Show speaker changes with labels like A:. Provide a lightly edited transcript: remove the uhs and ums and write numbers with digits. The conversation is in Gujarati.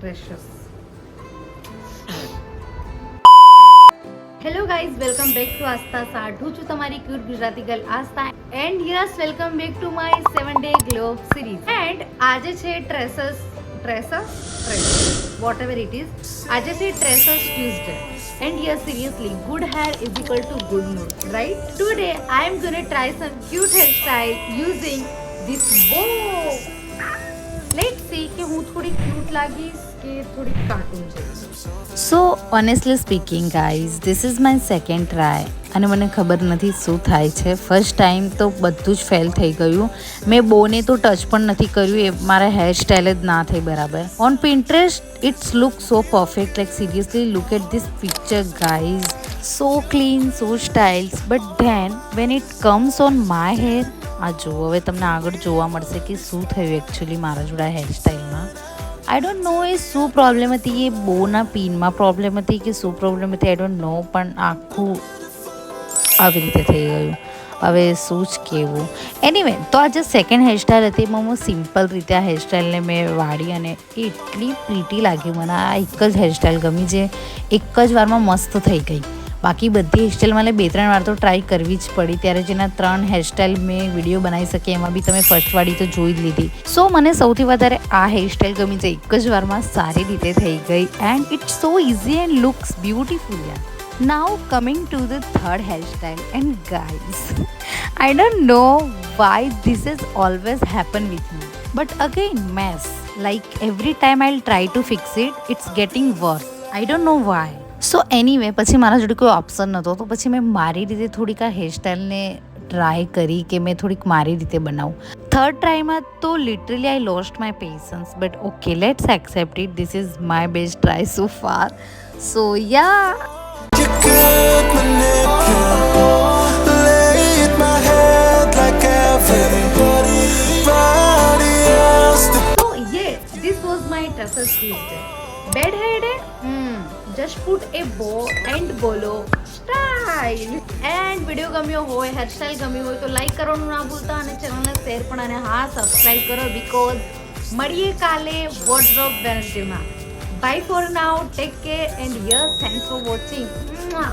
A: Precious. Hello guys, welcome back to Aastha સાઢું છું તમારી cute Gujarati girl Aastha and yes welcome back to my 7 day glow series and આજે છે ટ્રેસર્સ whatever it is. આજે છે tresses Tuesday and yes, seriously, good hair is equal to good mood, right? Today I am gonna try some cute hairstyle using this bow. Let's see કે હું થોડી ક્યુટ લાગીશ કે થોડી કાર્ટૂન જેવી.
B: So honestly speaking guys, this is my second try અને મને ખબર નથી શું થાય છે. ફર્સ્ટ ટાઈમ તો બધું જ ફેલ થઈ ગયું. મેં બોને તો ટચ પણ નથી કર્યું, એ મારા હેરસ્ટાઈલ જ ના થઈ બરાબર. On Pinterest it's look so perfect, like seriously look at this picture guys, so clean, so styles, but then when it comes on my hair, આ જુઓ હવે તમને આગળ જોવા મળશે કે શું થયું એકચ્યુઅલી મારા જોડે હેરસ્ટાઈલમાં. આઈ ડોન્ટ નો એ શું પ્રોબ્લેમ હતી, એ બોના પિનમાં પ્રોબ્લેમ હતી કે શું પ્રોબ્લેમ હતી, આઈ ડોન્ટ નો, પણ આખું આવી રીતે થઈ ગયું. હવે શું જ કહેવું. એનીવે, તો આ જે સેકન્ડ હેરસ્ટાઈલ હતી એમાં હું સિમ્પલ રીતે આ હેરસ્ટાઈલને મેં વાળી અને એ એટલી પ્રીટી લાગી મને. આ એક જ હેરસ્ટાઈલ ગમી જે એક જ વારમાં મસ્ત થઈ ગઈ. બાકી બધી હેરસ્ટાઈલ મને 2-3 વાર તો ટ્રાય કરવી જ પડી. ત્યારે જેના 3 હેરસ્ટાઈલ મેં વિડીયો બનાવી શકી એમાં બી તમે ફર્સ્ટ વાળી તો જોઈ જ લીધી. સો મને સૌથી વધારે આ હેરસ્ટાઈલ ગમી જે એક જ વારમાં સારી રીતે થઈ ગઈ and it's so easy and looks beautiful યાર. Now coming to the third hairstyle, and guys, I don't know why this has always happened with me, but again mess, like every time I'll try to fix it, it's getting worse. I don't know why. So anyway પછી મારા જોડે કોઈ ઓપ્શન નહોતો તો પછી મેં મારી રીતે થોડીક આ હેરસ્ટાઈલને ટ્રાય કરી કે મેં થોડીક મારી રીતે બનાવું. થર્ડ ટ્રાયમાં તો literally I lost my patience, but okay let's accept it. This is my best try so far. So yeah,
C: You could manipulate my head like everybody else.
A: So yes, this was my Truffles Tuesday. Bad hair day? Just put a bow and બોલો સ્ટાઇલ. એન્ડ વિડીયો ગમ્યો હોય, હેરસ્ટાઈલ ગમી હોય તો લાઈક કરવાનું ના ભૂલતા અને ચેનલને શેર પણ અને હા સબસ્ક્રાઈબ કરો બીકોઝ મળીએ કાલે wardrobe વેનસડેમાં. Bye for now, take care and yes, thanks for watching. Mwah.